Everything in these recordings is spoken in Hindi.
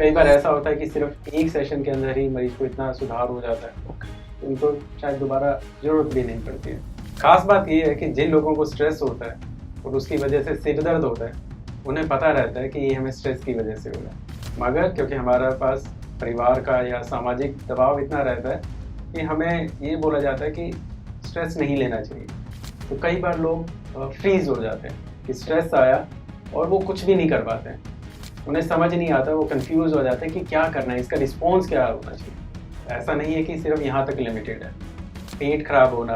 कई बार ऐसा होता है कि सिर्फ एक सेशन के अंदर ही मरीज को इतना सुधार हो जाता है, उनको शायद दोबारा जरूरत भी नहीं पड़ती है। खास बात ये है कि जिन लोगों को स्ट्रेस होता है और उसकी वजह से सिर दर्द होता है, उन्हें पता रहता है कि ये हमें स्ट्रेस की वजह से हो रहा है, मगर क्योंकि हमारे पास परिवार का या सामाजिक दबाव इतना रहता है कि हमें ये बोला जाता है कि स्ट्रेस नहीं लेना चाहिए, तो कई बार लोग फ्रीज हो जाते हैं कि स्ट्रेस आया और वो कुछ भी नहीं कर पाते हैं, उन्हें समझ नहीं आता, वो कंफ्यूज हो जाते हैं कि क्या करना है, इसका रिस्पॉन्स क्या होना चाहिए। ऐसा नहीं है कि सिर्फ यहाँ तक लिमिटेड है। पेट खराब होना,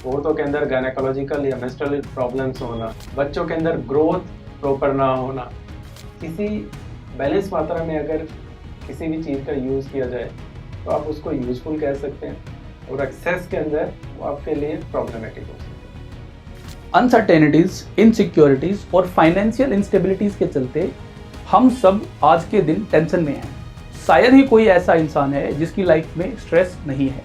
औरतों के अंदर गायनेकोलॉजिकल या मेंस्ट्रुअल प्रॉब्लम्स होना, बच्चों के अंदर ग्रोथ प्रॉपर ना होना, किसी बैलेंस मात्रा में अगर किसी भी चीज़ का यूज़ किया जाए तो आप उसको यूज़फुल कह सकते हैं, और एक्सेस के अंदर वो आपके लिए प्रॉब्लमेटिक हो सकता है। अनसर्टेनिटीज, इनसिक्योरिटीज और फाइनेंशियल इंस्टेबिलिटीज के चलते हम सब आज के दिन टेंशन में हैं। शायद ही कोई ऐसा इंसान है जिसकी लाइफ में स्ट्रेस नहीं है।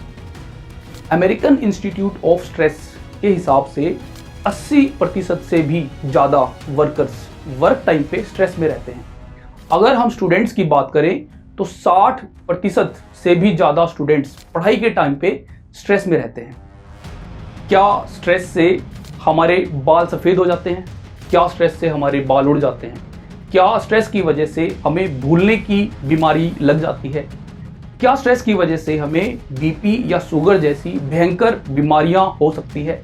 अमेरिकन इंस्टीट्यूट ऑफ स्ट्रेस के हिसाब से 80% से भी ज़्यादा वर्कर्स वर्क टाइम पे स्ट्रेस में रहते हैं। अगर हम स्टूडेंट्स की बात करें तो 60% से भी ज़्यादा स्टूडेंट्स पढ़ाई के टाइम पे स्ट्रेस में रहते हैं। क्या स्ट्रेस से हमारे बाल सफ़ेद हो जाते हैं? क्या स्ट्रेस से हमारे बाल उड़ जाते हैं? क्या स्ट्रेस की वजह से हमें भूलने की बीमारी लग जाती है? क्या स्ट्रेस की वजह से हमें बीपी या शुगर जैसी भयंकर बीमारियां हो सकती है?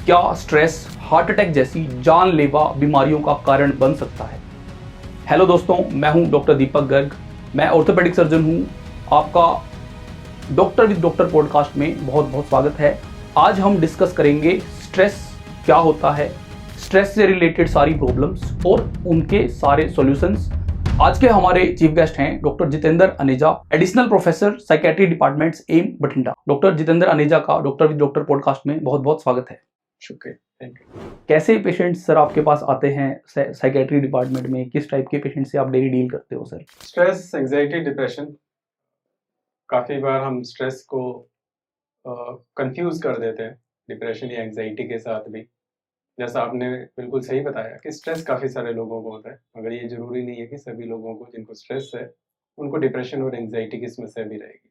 क्या स्ट्रेस हार्ट अटैक जैसी जानलेवा बीमारियों का कारण बन सकता है? हेलो दोस्तों, मैं हूं डॉक्टर दीपक गर्ग। मैं ऑर्थोपेडिक सर्जन हूं। आपका डॉक्टर विद डॉक्टर पॉडकास्ट में बहुत बहुत स्वागत है। आज हम डिस्कस करेंगे स्ट्रेस क्या होता है, स्ट्रेस से रिलेटेड सारी प्रॉब्लम्स और उनके सारे सॉल्यूशंस। आज के हमारे चीफ गेस्ट हैं doctor Jitendra Aneja, additional professor psychiatry departments AIIMS Bathinda. Doctor Jitendra Aneja का डॉक्टर विद डॉक्टर पॉडकास्ट में बहुत बहुत स्वागत है। शुक्रिया, थैंक यू। कैसे पेशेंट्स सर आपके पास आते हैं साइकेट्री डिपार्टमेंट में? किस टाइप के पेशेंट से आप डेली डील करते हो सर? स्ट्रेस, एंजाइटी, डिप्रेशन, काफ़ी बार हम स्ट्रेस को कंफ्यूज कर देते हैं डिप्रेशन या एंजाइटी के साथ भी। जैसा आपने बिल्कुल सही बताया कि स्ट्रेस काफ़ी सारे लोगों को होता है, मगर ये ज़रूरी नहीं है कि सभी लोगों को जिनको स्ट्रेस है उनको डिप्रेशन और एंजाइटी की समस्या भी रहेगी।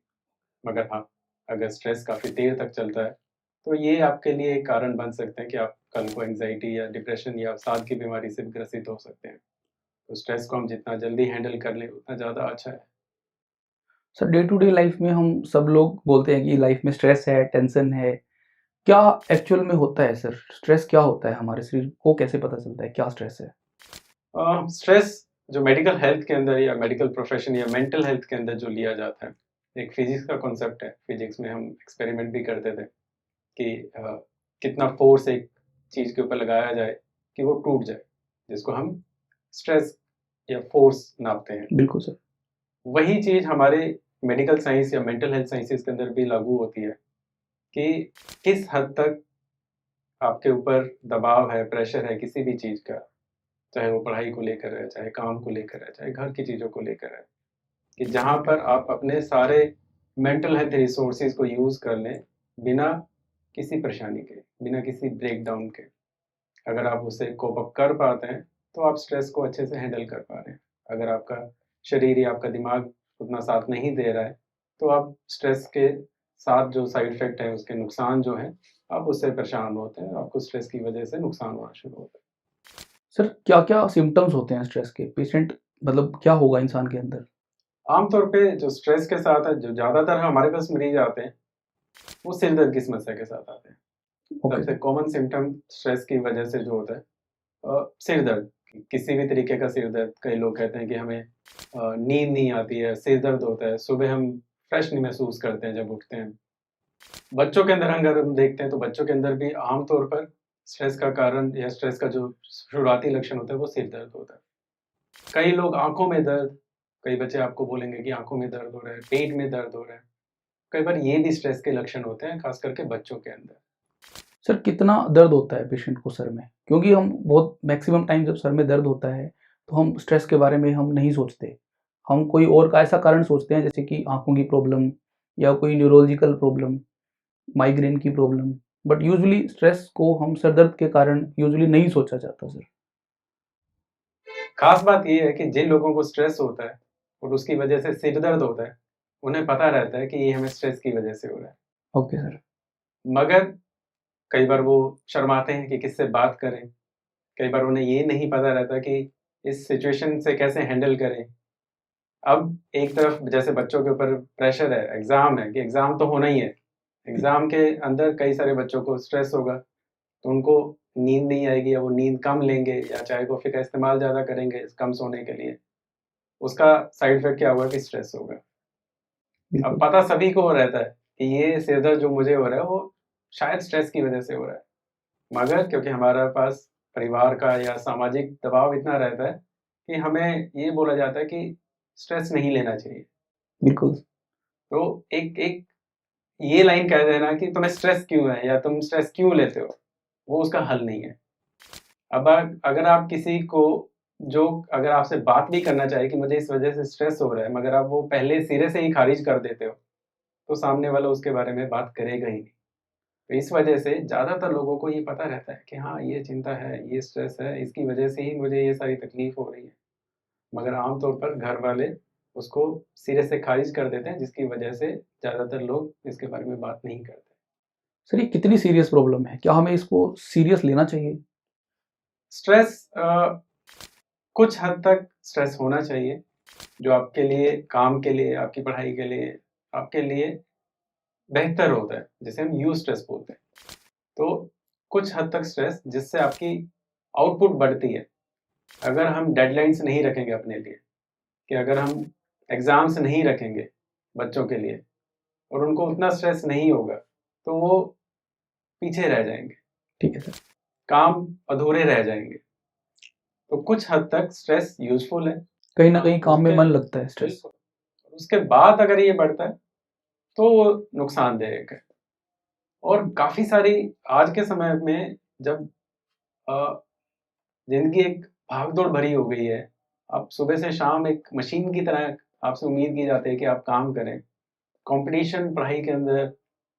मगर हाँ, अगर स्ट्रेस काफ़ी देर तक चलता है तो ये आपके लिए एक कारण बन सकते हैं कि आप कल को एंजाइटी या डिप्रेशन या अवसाद की बीमारी से भी ग्रसित हो सकते हैं। तो स्ट्रेस को हम जितना जल्दी हैंडल कर लें उतना ज़्यादा अच्छा है। Sir day to day life में हम सब लोग बोलते हैं कि लाइफ में स्ट्रेस है, टेंशन है। क्या एक्चुअल में होता है सर? स्ट्रेस क्या होता है? हमारे शरीर को कैसे पता चलता है क्या स्ट्रेस है? स्ट्रेस जो मेडिकल हेल्थ के अंदर या मेडिकल प्रोफेशन या मेंटल हेल्थ के अंदर जो लिया जाता है, एक फिजिक्स का कॉन्सेप्ट है। फिजिक्स में हम एक्सपेरिमेंट भी करते थे कि कितना फोर्स एक चीज़ के ऊपर लगाया जाए कि वो टूट जाए, जिसको हम स्ट्रेस या फोर्स नापते हैं। बिल्कुल सर। वही चीज़ हमारे मेडिकल साइंस या मेंटल हेल्थ साइंसेस के अंदर भी लागू होती है कि किस हद तक आपके ऊपर दबाव है, प्रेशर है किसी भी चीज़ का, चाहे वो पढ़ाई को लेकर है, चाहे काम को लेकर है, चाहे घर की चीज़ों को लेकर है, कि जहाँ पर आप अपने सारे मेंटल हेल्थ रिसोर्सेज को यूज़ कर लें बिना किसी परेशानी के, बिना किसी ब्रेकडाउन के। अगर आप उससे कोप अप कर पाते हैं तो आप स्ट्रेस को अच्छे से हैंडल कर पा रहे हैं। अगर आपका शरीर या आपका दिमाग उतना साथ नहीं दे रहा है तो आप स्ट्रेस के साथ जो साइड इफ़ेक्ट है, उसके नुकसान जो हैं, आप उससे परेशान होते हैं, आपको स्ट्रेस की वजह से नुकसान होना शुरू होता है। सर क्या-क्या सिम्पटम्स होते हैं स्ट्रेस के? पेशेंट मतलब क्या होगा इंसान के अंदर? आमतौर पे जो स्ट्रेस के साथ है, जो ज़्यादातर हमारे पास मरीज़ आते हैं, वो सिर दर्द की समस्या के साथ आते हैं। ओके सबसे सर। कॉमन सिम्पटम स्ट्रेस की वजह से जो होता है सिर दर्द, किसी भी तरीके का सिर दर्द। कई लोग कहते हैं कि हमें नींद नहीं आती है, सिर दर्द होता है, सुबह हम फ्रेश नहीं महसूस करते हैं जब उठते हैं। बच्चों के अंदर अगर हम देखते हैं तो बच्चों के अंदर भी आम तौर पर स्ट्रेस का कारण या स्ट्रेस का जो शुरुआती लक्षण होता है वो सिर दर्द होता है। कई लोग आँखों में दर्द, कई बच्चे आपको बोलेंगे कि आँखों में दर्द हो रहा है, पेट में दर्द हो रहा है। कई बार ये भी स्ट्रेस के लक्षण होते हैं, खास करके बच्चों के अंदर। सर कितना दर्द होता है पेशेंट को सर में? क्योंकि हम बहुत मैक्सिमम टाइम जब सर में दर्द होता है तो हम स्ट्रेस के बारे में हम नहीं सोचते। हम कोई और का ऐसा कारण सोचते हैं जैसे कि आँखों की प्रॉब्लम या कोई न्यूरोलॉजिकल प्रॉब्लम, माइग्रेन की प्रॉब्लम। बट यूजुअली स्ट्रेस को हम सर दर्द के कारण यूजुअली नहीं सोचा जाता सर। खास बात ये है कि जिन लोगों को स्ट्रेस होता है और उसकी वजह से सिर दर्द होता है, उन्हें पता रहता है कि ये हमें स्ट्रेस की वजह से हो रहा है। Okay sir. मगर कई बार वो शर्माते हैं कि किससे बात करें, कई बार उन्हें ये नहीं पता रहता कि इस सिचुएशन से कैसे हैंडल करें। अब एक तरफ जैसे बच्चों के ऊपर प्रेशर है, एग्ज़ाम है कि एग्ज़ाम तो होना ही है। एग्ज़ाम के अंदर कई सारे बच्चों को स्ट्रेस होगा, तो उनको नींद नहीं आएगी या वो नींद कम लेंगे या चाय कॉफ़ी का इस्तेमाल ज़्यादा करेंगे कम सोने के लिए। उसका साइड इफ़ेक्ट क्या होगा कि स्ट्रेस होगा। अब बिल्कुल। पता सभी को रहता है कि ये सिर दर्द जो मुझे हो रहा है वो शायद स्ट्रेस की वज़ह से हो रहा है। मगर क्योंकि हमारे पास परिवार का या सामाजिक दबाव इतना रहता है कि हमें ये बोला जाता है कि स्ट्रेस नहीं लेना चाहिए। बिल्कुल। तो एक एक ये लाइन कह देना कि तुम्हें स्ट्रेस क्यों है या तुम स्ट्रेस क्यों लेते हो, वो उसका हल नहीं है। अब अगर आप किसी को जो अगर आपसे बात भी करना चाहे कि मुझे इस वज़ह से स्ट्रेस हो रहा है, मगर आप वो पहले सिरे से ही खारिज कर देते हो, तो सामने वाला उसके बारे में बात करेगा ही नहीं। तो इस वजह से ज़्यादातर लोगों को ये पता रहता है कि हाँ, ये चिंता है, ये स्ट्रेस है, इसकी वजह से ही मुझे ये सारी तकलीफ़ हो रही है। मगर आम तौर पर घर वाले उसको सिरे से खारिज कर देते हैं, जिसकी वजह से ज़्यादातर लोग इसके बारे में बात नहीं करते। सर ये कितनी सीरियस प्रॉब्लम है? क्या हमें इसको सीरियस लेना चाहिए? स्ट्रेस कुछ हद तक स्ट्रेस होना चाहिए, जो आपके लिए, काम के लिए, आपकी पढ़ाई के लिए, आपके लिए बेहतर होता है, जिसे हम यू स्ट्रेस बोलते हैं। तो कुछ हद तक स्ट्रेस जिससे आपकी आउटपुट बढ़ती है। अगर हम डेडलाइन्स नहीं रखेंगे अपने लिए, कि अगर हम एग्ज़ाम्स नहीं रखेंगे बच्चों के लिए और उनको उतना स्ट्रेस नहीं होगा, तो वो पीछे रह जाएँगे, ठीक है सर। काम अधूरे रह जाएँगे। तो कुछ हद तक स्ट्रेस यूज़फुल है। कहीं न हाँ, कहीं काम में उसके मन लगता है स्ट्रेस। बिल्कुल, उसके बाद अगर ये बढ़ता है, तो वो नुकसानदायक है। और काफ़ी सारी आज के समय में जब अ, ज़िंदगी एक भाग-दौड़ भरी हो गई है, आप सुबह से शाम एक मशीन की तरह आपसे उम्मीद की जाती है कि आप काम करें। कॉम्पिटिशन पढ़ाई के अंदर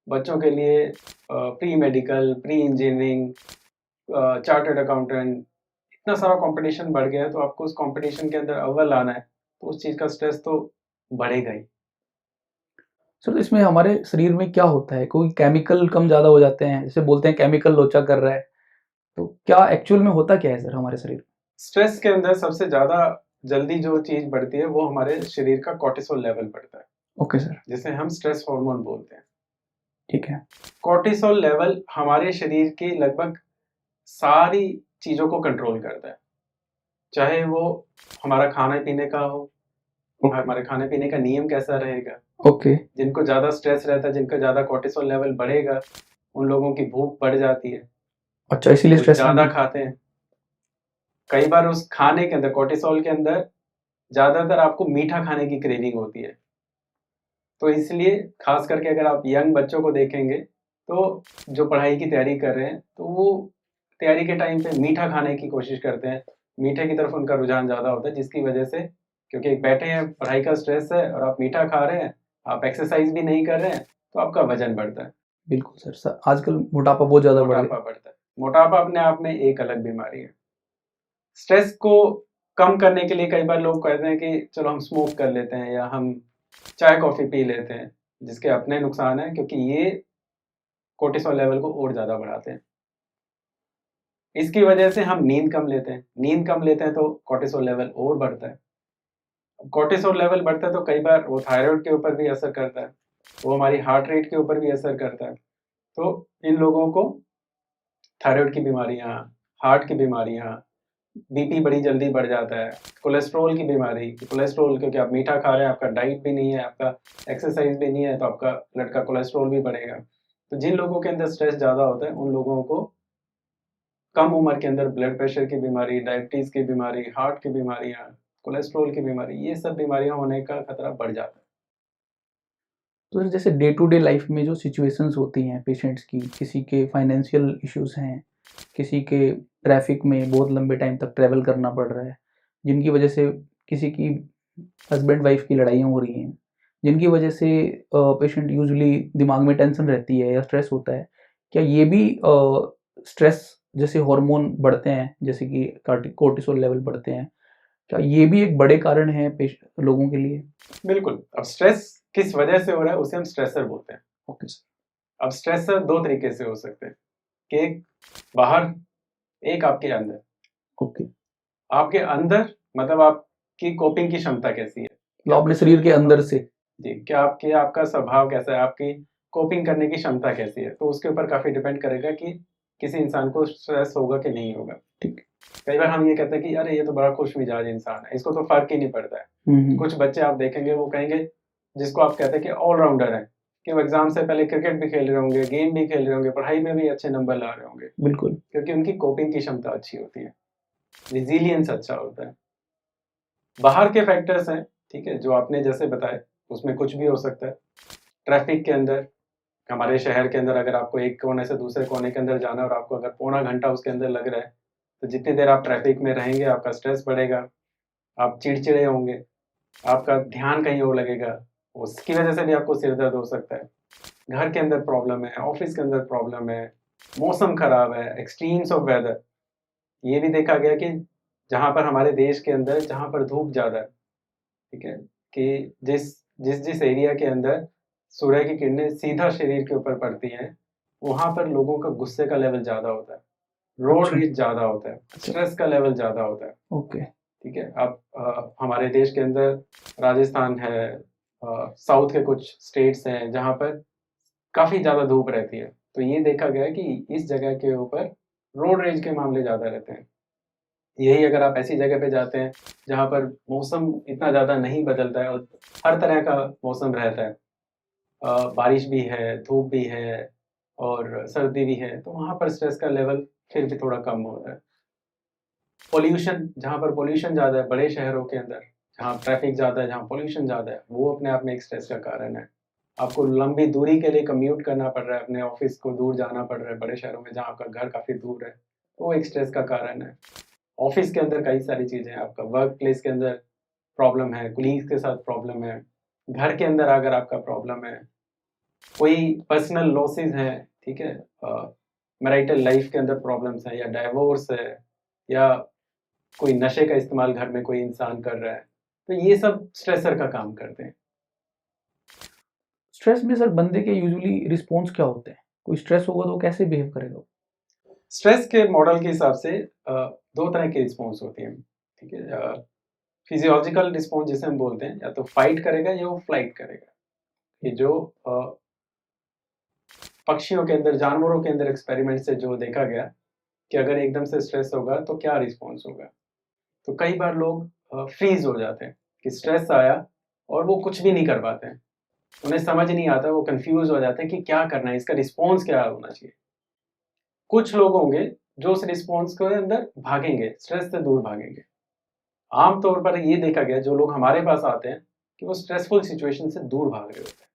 बच्चों के लिए pre medical, pre engineering, chartered accountant, इतना सारा कॉम्पिटिशन बढ़ गया है, तो आपको उस कॉम्पिटिशन के अंदर अव्वल आना है, तो उस चीज़ का स्ट्रेस तो बढ़ेगा ही। सर इसमें हमारे शरीर में क्या होता है? कोई केमिकल कम ज़्यादा हो जाते हैं, जैसे बोलते हैं केमिकल लोचा कर रहा है, तो क्या एक्चुअल में होता क्या है सर हमारे शरीर में? स्ट्रेस के अंदर सबसे ज़्यादा जल्दी जो चीज़ बढ़ती है, वो हमारे शरीर का कॉर्टिसोल लेवल बढ़ता है, ओके सर। जिसे हम स्ट्रेस हार्मोन बोलते हैं। ठीक है। कॉर्टिसोल लेवल हमारे शरीर की लगभग सारी चीज़ों को कंट्रोल करता है। चाहे वो हमारा खाने-पीने का हो, ओके। हमारे खाने-पीने का नियम कैसा रहेगा। ओके। जिनको ज़्यादा स्ट्रेस रहता है, जिनका ज़्यादा कॉर्टिसोल लेवल बढ़ेगा, उन लोगों की भूख बढ़ जाती है, अच्छा इसीलिए वो स्ट्रेस ज़्यादा खाते हैं। कई बार उस खाने के अंदर कॉर्टिसोल के अंदर ज़्यादातर आपको मीठा खाने की क्रेविंग होती है। तो इसलिए ख़ास करके अगर आप यंग बच्चों को देखेंगे, तो जो पढ़ाई की तैयारी कर रहे हैं, तो वो तैयारी के टाइम पे मीठा खाने की कोशिश करते हैं। मीठे की तरफ उनका रुझान ज़्यादा होता है, जिसकी वजह से क्योंकि बैठे हैं, पढ़ाई का स्ट्रेस है और आप मीठा खा रहे हैं, आप एक्सरसाइज़ भी नहीं कर रहे हैं, तो आपका वज़न बढ़ता है, बिल्कुल सर। सर आजकल मोटापा बहुत ज़्यादा बढ़ मोटापा गया। बढ़ता है। मोटापा अपने आप में एक अलग बीमारी है। स्ट्रेस को कम करने के लिए कई बार लोग कहते हैं कि चलो हम स्मोक कर लेते हैं या हम चाय कॉफ़ी पी लेते हैं, जिसके अपने नुकसान हैं क्योंकि ये कोर्टिसोल लेवल को और ज़्यादा बढ़ाते हैं। इसकी वजह से हम नींद कम लेते हैं, नींद कम लेते हैं तो कोर्टिसोल लेवल और बढ़ता है। कोर्टिसोल लेवल बढ़ता है तो कई बार वो थायरॉइड के ऊपर भी असर करता है, वो हमारी हार्ट रेट के ऊपर भी असर करता है। तो इन लोगों को थायरॉइड की बीमारियाँ, हार्ट की बीमारियाँ, बीपी बड़ी जल्दी बढ़ जाता है, कोलेस्ट्रॉल की बीमारी, कोलेस्ट्रॉल क्योंकि आप मीठा खा रहे हैं, आपका डाइट भी नहीं है, आपका एक्सरसाइज़ भी नहीं है, तो आपका ब्लड का कोलेस्ट्रॉल भी बढ़ेगा। तो जिन लोगों के अंदर स्ट्रेस ज़्यादा होता है, उन लोगों को कम उम्र के अंदर ब्लड प्रेशर की बीमारी, डायबिटीज़ की बीमारी, हार्ट की बीमारियाँ, कोलेस्ट्रॉल की बीमारी, ये सब बीमारियाँ होने का खतरा बढ़ जाता है। तो सर जैसे डे टू डे लाइफ में जो सिचुएशंस होती हैं पेशेंट्स की, किसी के फाइनेंशियल इश्यूज़ हैं, किसी के ट्रैफिक में बहुत लंबे टाइम तक ट्रैवल करना पड़ रहा है, जिनकी वजह से किसी की हस्बैंड वाइफ की लड़ाइयाँ हो रही हैं, जिनकी वजह से पेशेंट यूजुअली दिमाग में टेंशन रहती है या स्ट्रेस होता है। क्या ये भी स्ट्रेस जैसे हार्मोन बढ़ते हैं, जैसे कि कार्टिक कोर्टिसोल लेवल बढ़ते हैं, क्या ये भी एक बड़े कारण है लोगों के लिए? बिल्कुल। अब स्ट्रेस किस वजह से हो रहा है उसे हम स्ट्रेसर बोलते हैं। Okay sir. अब स्ट्रेसर दो तरीके से हो सकते हैं कि एक बाहर, एक आपके अंदर। ओके, आपके अंदर मतलब आपकी कोपिंग की क्षमता कैसी है, मतलब अपने शरीर के अंदर से। जी, क्या आपका स्वभाव कैसा है, आपकी कोपिंग करने की क्षमता कैसी है, तो उसके ऊपर काफी डिपेंड करेगा कि किसी इंसान को स्ट्रेस होगा कि नहीं होगा। ठीक। कई बार हम ये कहते हैं कि अरे ये तो बड़ा खुश मिजाज इंसान है, इसको तो फर्क ही नहीं पड़ता है। कुछ बच्चे आप देखेंगे वो कहेंगे, जिसको आप कहते हैं कि ऑलराउंडर है, कि वो एग्जाम से पहले क्रिकेट भी खेल रहे होंगे, गेम भी खेल रहे होंगे, पढ़ाई में भी अच्छे नंबर ला रहे होंगे, बिल्कुल। क्योंकि उनकी कोपिंग की क्षमता अच्छी होती है, रिजिलियंस अच्छा होता है। बाहर के फैक्टर्स हैं, ठीक है, जो आपने जैसे बताए, उसमें कुछ भी हो सकता है। ट्रैफिक के अंदर, हमारे शहर के अंदर अगर आपको एक कोने से दूसरे कोने के अंदर जाना है और आपको अगर पौना घंटा उसके अंदर लग रहा है, तो जितनी देर आप ट्रैफिक में रहेंगे आपका स्ट्रेस बढ़ेगा, आप चिड़चिड़े होंगे, आपका ध्यान कहीं और लगेगा, उसकी वजह से भी आपको सिर दर्द हो सकता है। घर के अंदर प्रॉब्लम है, ऑफिस के अंदर प्रॉब्लम है, मौसम खराब है, एक्सट्रीम्स ऑफ वेदर। ये भी देखा गया कि जहाँ पर हमारे देश के अंदर जहाँ पर धूप ज़्यादा है, ठीक है, कि जिस एरिया के अंदर सूर्य की किरणें सीधा शरीर के ऊपर पड़ती हैं, वहाँ पर लोगों का गुस्से का लेवल ज़्यादा होता है, रोड अच्छा। रेज ज़्यादा होता है, स्ट्रेस का लेवल ज़्यादा होता है। ओके। ठीक है, अब हमारे देश के अंदर राजस्थान है, साउथ के कुछ स्टेट्स हैं जहाँ पर काफ़ी ज़्यादा धूप रहती है, तो ये देखा गया है कि इस जगह के ऊपर रोड रेज के मामले ज़्यादा रहते हैं। यही अगर आप ऐसी जगह पे जाते हैं जहाँ पर मौसम इतना ज़्यादा नहीं बदलता है और हर तरह का मौसम रहता है, बारिश भी है, धूप भी है और सर्दी भी है, तो वहाँ पर स्ट्रेस का लेवल फिर भी थोड़ा कम होता है। पॉल्यूशन, जहाँ पर पॉल्यूशन ज़्यादा है, बड़े शहरों के अंदर जहाँ ट्रैफिक ज़्यादा है, जहाँ पॉल्यूशन ज़्यादा है, वो अपने आप में एक स्ट्रेस का कारण है। आपको लंबी दूरी के लिए कम्यूट करना पड़ रहा है, अपने ऑफिस को दूर जाना पड़ रहा है बड़े शहरों में जहाँ आपका घर काफ़ी दूर है, तो वो एक स्ट्रेस का कारण है। ऑफिस के अंदर कई सारी चीज़ें हैं, आपका वर्क प्लेस के अंदर प्रॉब्लम है, कोलीग्स के साथ प्रॉब्लम है, घर के अंदर अगर आपका प्रॉब्लम है, कोई पर्सनल लॉसेस हैं, ठीक है, मैरिटल लाइफ के अंदर प्रॉब्लम्स हैं या डाइवोर्स है या कोई नशे का इस्तेमाल घर में कोई इंसान कर रहा है, तो ये सब स्ट्रेसर का काम करते हैं। स्ट्रेस में सर बंदे के यूजुअली रिस्पॉन्स क्या होते हैं? कोई स्ट्रेस होगा तो वो कैसे बिहेव करेगा? स्ट्रेस के मॉडल के हिसाब से दो तरह की रिस्पॉन्स होती हैं, ठीक है। फिजियोलॉजिकल रिस्पॉन्स जिसे हम बोलते हैं, या तो फाइट करेगा या वो फ्लाइट करेगा। ये जो पक्षियों के अंदर, जानवरों के अंदर एक्सपेरिमेंट से जो देखा गया कि अगर एकदम से स्ट्रेस होगा तो क्या रिस्पॉन्स होगा, तो कई बार लोग फ्रीज हो जाते हैं कि स्ट्रेस आया और वो कुछ भी नहीं कर पाते हैं, उन्हें समझ नहीं आता, वो कंफ्यूज हो जाते हैं कि क्या करना है, इसका रिस्पॉन्स क्या होना चाहिए। कुछ लोग होंगे जो उस रिस्पॉन्स के अंदर भागेंगे, स्ट्रेस से दूर भागेंगे। आमतौर पर ये देखा गया जो लोग हमारे पास आते हैं कि वो स्ट्रेसफुल सिचुएशन से दूर भाग रहे होते हैं,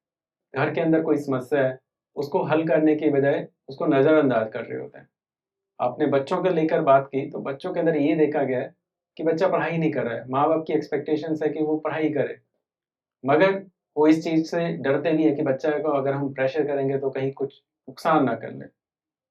घर के अंदर कोई समस्या है उसको हल करने की बजाय उसको नज़रअंदाज कर रहे होते हैं। आपने बच्चों को लेकर बात की, तो बच्चों के अंदर ये देखा गया है कि बच्चा पढ़ाई नहीं कर रहा है, माँ बाप की एक्सपेक्टेशंस है कि वो पढ़ाई करे, मगर वो इस चीज़ से डरते भी हैं कि बच्चा को अगर हम प्रेशर करेंगे तो कहीं कुछ नुकसान ना कर ले,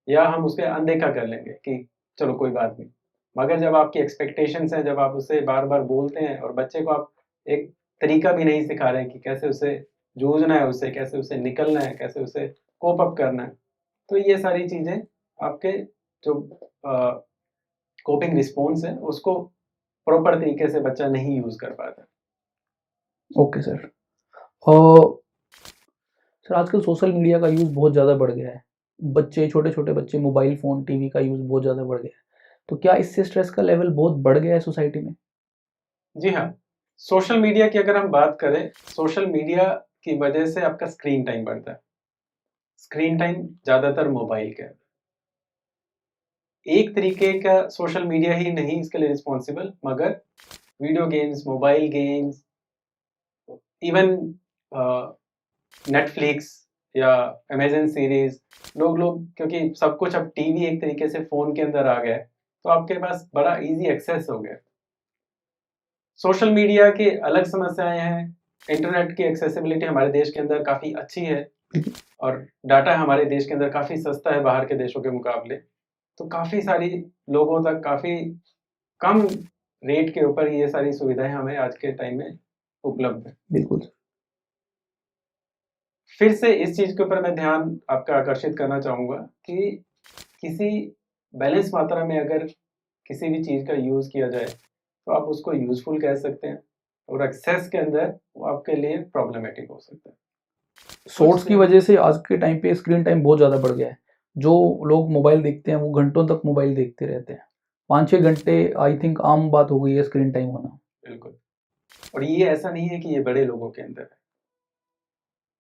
या हम उसके अनदेखा कर लेंगे कि चलो कोई बात नहीं। मगर जब आपकी एक्सपेक्टेशंस हैं, जब आप उसे बार-बार बोलते हैं और बच्चे को आप एक तरीका भी नहीं सिखा रहे हैं कि कैसे उसे जूझना है, उससे कैसे उसे निकलना है, कैसे उसे कोप अप करना है, तो ये सारी चीज़ें आपके जो अ, कोपिंग रिस्पॉन्स है उसको प्रॉपर तरीके से बच्चा नहीं यूज़ कर पाता। Okay sir. अ, सर आजकल सोशल मीडिया का यूज़ बहुत ज़्यादा बढ़ गया है। बच्चे, छोटे-छोटे बच्चे मोबाइल फ़ोन, टीवी का यूज़ बहुत ज़्यादा बढ़ गया है। तो क्या इससे स्ट्रेस का लेवल बहुत बढ़ गया है सोसाइटी में? जी हाँ, सोशल मीडिया की अगर हम बात करें, सोशल मीडिया की वजह से आपका स्क्रीन टाइम बढ़ता है। स्क्रीन टाइम ज़्यादातर मोबाइल का है। एक तरीके का सोशल मीडिया ही नहीं इसके लिए रिस्पॉन्सिबल, मगर video games, mobile games, even Netflix या अमेज़न सीरीज़, लोग क्योंकि सब कुछ अब टीवी एक तरीके से फ़ोन के अंदर आ गया है, तो आपके पास बड़ा ईज़ी एक्सेस हो गया है। सोशल मीडिया की अलग समस्याएँ हैं, इंटरनेट की एक्सेसिबिलिटी हमारे देश के अंदर काफ़ी अच्छी है और डाटा हमारे देश के अंदर काफ़ी सस्ता है बाहर के देशों के मुकाबले। तो काफ़ी सारी लोगों तक काफ़ी कम रेट के ऊपर ये सारी सुविधाएं हमें आज के टाइम में उपलब्ध है। बिल्कुल। फिर से इस चीज के ऊपर मैं ध्यान आपका आकर्षित करना चाहूंगा कि किसी बैलेंस मात्रा में अगर किसी भी चीज का यूज किया जाए तो आप उसको यूजफुल कह सकते हैं, और एक्सेस के अंदर वो आपके लिए प्रॉब्लमेटिक हो सकता है। शॉर्ट्स की वजह से आज के टाइम पे स्क्रीन टाइम बहुत ज़्यादा बढ़ गया है। जो लोग मोबाइल देखते हैं वो घंटों तक मोबाइल देखते रहते हैं। 5-6 घंटे आई थिंक आम बात हो गई है स्क्रीन टाइम होना। बिल्कुल। और ये ऐसा नहीं है कि ये बड़े लोगों के अंदर है,